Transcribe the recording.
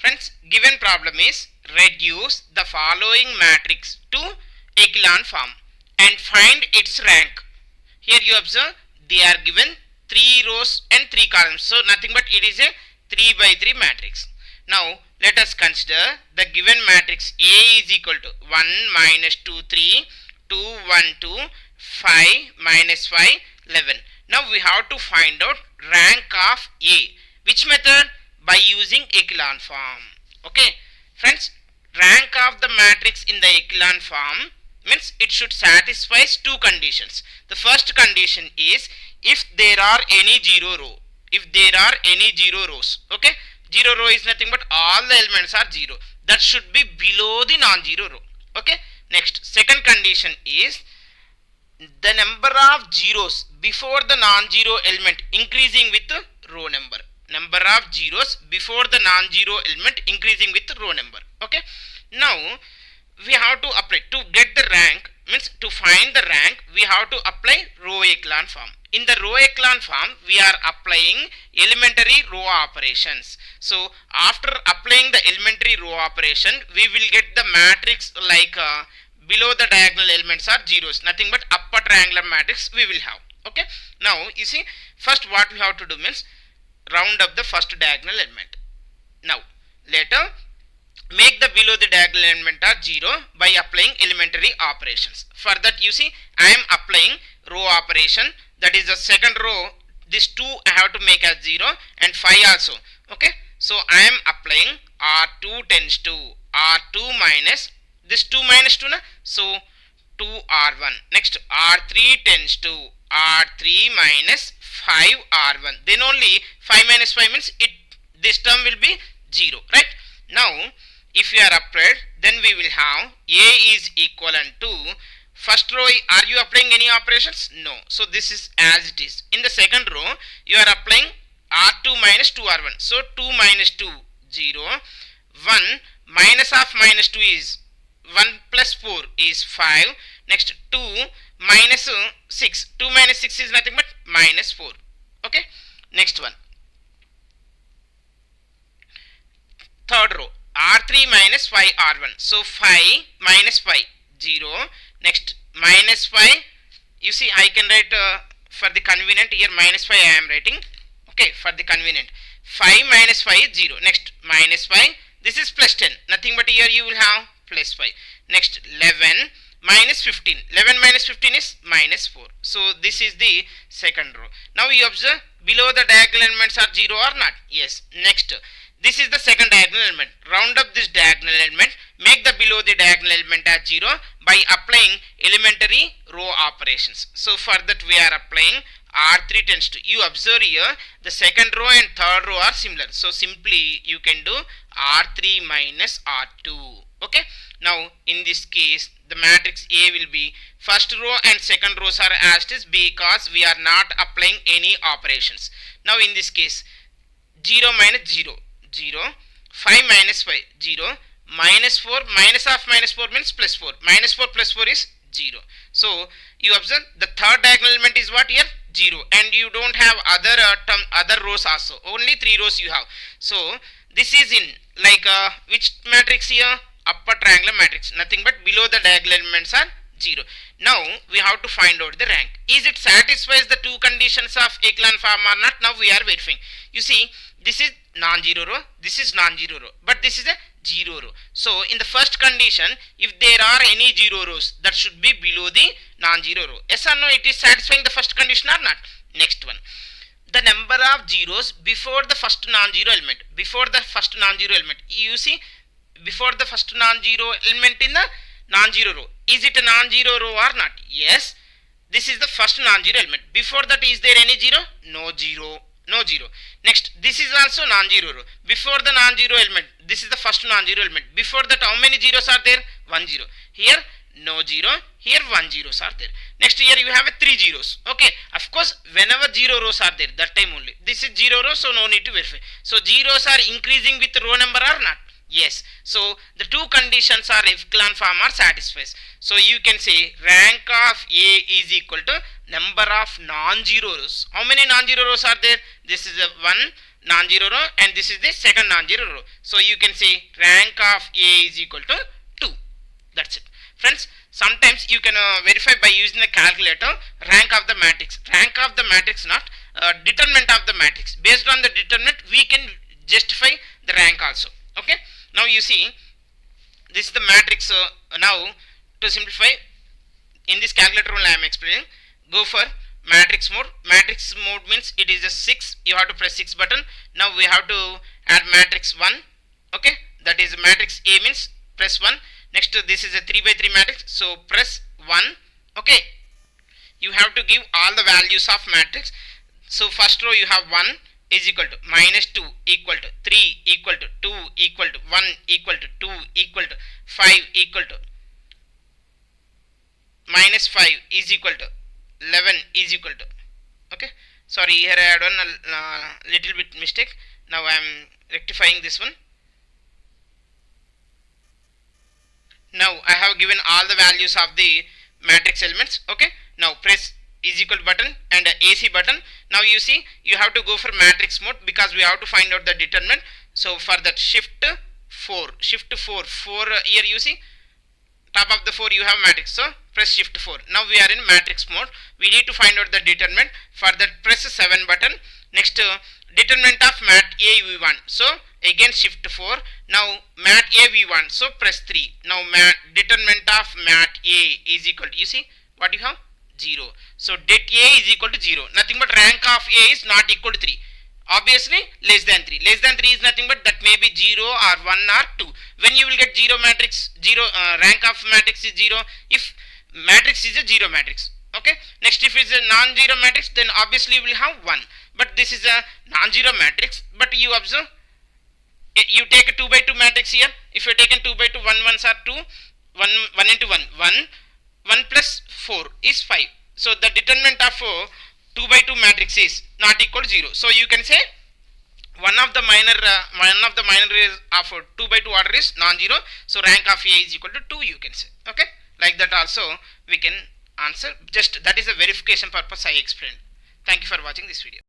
Friends, given problem is reduce the following matrix to echelon form and find its rank. Here you observe they are given 3 rows and 3 columns. So nothing but it is a 3 by 3 matrix. Now let us consider the given matrix A is equal to 1 minus 2 3, 2 1 2, 5 minus 5 11. Now we have to find out rank of A. Which method? By using echelon form. Okay friends, rank of the matrix in the echelon form means it should satisfy two conditions. The first condition is if there are any zero row. If there are any zero rows. Okay, zero row is nothing but all the elements are zero. That should be below the non-zero row. Okay, next second condition is the number of zeros before the non-zero element increasing with row number. Number of zeros before the non-zero element increasing with row number. Okay, now we have to apply to get the rank, means to find the rank we have to apply row echelon form. In the row echelon form we are applying elementary row operations. So after applying the elementary row operation we will get the matrix like below the diagonal elements are zeros, nothing but upper triangular matrix we will have. Okay, now you see first what we have to do means round up the first diagonal element. Now later make the below the diagonal element are 0 by applying elementary operations. For that you see I am applying row operation, that is the second row, this 2 I have to make as 0 and 5 also. Okay, so I am applying R2 tends to R2 minus this 2 minus 2 na, so 2 R1. Next R3 tends to R3 minus 5 R1. Then only 5 minus 5 means it, this term will be 0, right? Now if you are applied, then we will have A is equivalent to first row. Are you applying any operations? No. So this is as it is. In the second row you are applying R2 minus 2 R1. So 2 minus 2 0, 1 minus of minus 2 is 1 plus 4 is 5. Next 2 minus 6. 2 minus 6 is nothing but minus 4. Okay. Next one. Third row. R3 minus 5 R1. So 5 minus 5 0. Next minus 5. You see I can write for the convenient here minus 5 I am writing. Okay, for the convenient. 5 minus 5 is 0. Next minus 5. This is plus 10. Nothing but here you will have plus 5. Next 11 minus 15. 11 minus 15 is minus 4. So this is the second row. Now you observe below the diagonal elements are 0 or not? Yes. Next. This is the second diagonal element. Round up this diagonal element, make the below the diagonal element as 0 by applying elementary row operations. So for that we are applying R3 tends to. You observe here the second row and third row are similar. So simply you can do R3 minus R2. Okay. Now in this case the matrix A will be first row and second rows are as it is because we are not applying any operations. Now in this case 0 minus 0. 0, 5 minus 5, 0, minus 4, minus of minus 4 means plus 4, minus 4 plus 4 is 0. So you observe the third diagonal element is what here? 0, and you don't have other rows also, only 3 rows you have. So this is in like which matrix here? Upper triangular matrix, nothing but below the diagonal elements are 0. Now we have to find out the rank. Is it satisfies the two conditions of echelon form or not? Now we are verifying. You see this is non-zero row, this is non-zero row, but this is a 0 row. So in the first condition if there are any 0 rows that should be below the non-zero row. Yes or no, it is satisfying the first condition or not? Next one. The number of zeros before the first non-zero element. Before the first non-zero element. You see before the first non-zero element in the non-zero row. Is it a non-zero row or not? Yes. This is the first non-zero element. Before that is there any 0? No 0. No 0. Next, this is also non-zero row. Before the non-zero element, this is the first non-zero element. Before that, how many zeros are there? 1 0. Here, no 0. Here, 1 zeros are there. Next, here you have a 3 zeros. Okay. Of course, whenever 0 rows are there, that time only. This is 0 row, so no need to verify. So, zeros are increasing with row number or not? Yes. So, the two conditions are echelon form are satisfies. So, you can say rank of A is equal to number of non-zero rows. How many non-zero rows are there? This is a 1. non-zero row and this is the second non-zero row. So you can say rank of A is equal to 2. That's it. Friends, sometimes you can verify by using the calculator rank of the matrix. Rank of the matrix, not determinant of the matrix. Based on the determinant, we can justify the rank also. Okay. Now you see, this is the matrix. Now to simplify, in this calculator only I am explaining. Go for matrix mode. Matrix mode means it is a 6. You have to press 6 button. Now we have to add matrix 1. Okay, that is matrix A means press 1. Next this is a 3 by 3 matrix, so press 1. Okay, you have to give all the values of matrix. So first row you have 1 is equal to minus 2 equal to 3 equal to 2 equal to 1 equal to 2 equal to 5 equal to minus 5 is equal to 11 is equal to, okay, sorry, here I had done a little bit mistake. Now I am rectifying this one. Now I have given all the values of the matrix elements. Okay, now press is equal button and AC button. Now you see, you have to go for matrix mode because we have to find out the determinant. So for that, shift 4 here you see, top of the 4 you have matrix, so press shift 4. Now we are in matrix mode. We need to find out the determinant. For that, press 7 button. Next, determinant of mat A we want, so again shift 4. Now mat A we want, so press 3. Now determinant of mat A is equal to, you see what you have, 0. So det A is equal to 0. Nothing but rank of A is not equal to 3. Obviously less than 3. Less than 3 is nothing but that may be 0 or 1 or 2. When you will get 0 matrix, 0 rank of matrix is 0 if matrix is a 0 matrix. Okay. Next, if it's a non-zero matrix, then obviously we will have 1. But this is a non-zero matrix. But you observe, you take a 2 by 2 matrix here. If you take a 2 by 2, 1 ones are 2. 1 into 1, 1 plus 4 is 5. So the determinant of 2 by 2 matrix is not equal to 0. So you can say one of the minor is of 2 by 2 order is non-zero. So rank of A is equal to 2. You can say. Okay. Like that also we can answer. Just that is a verification purpose I explained. Thank you for watching this video.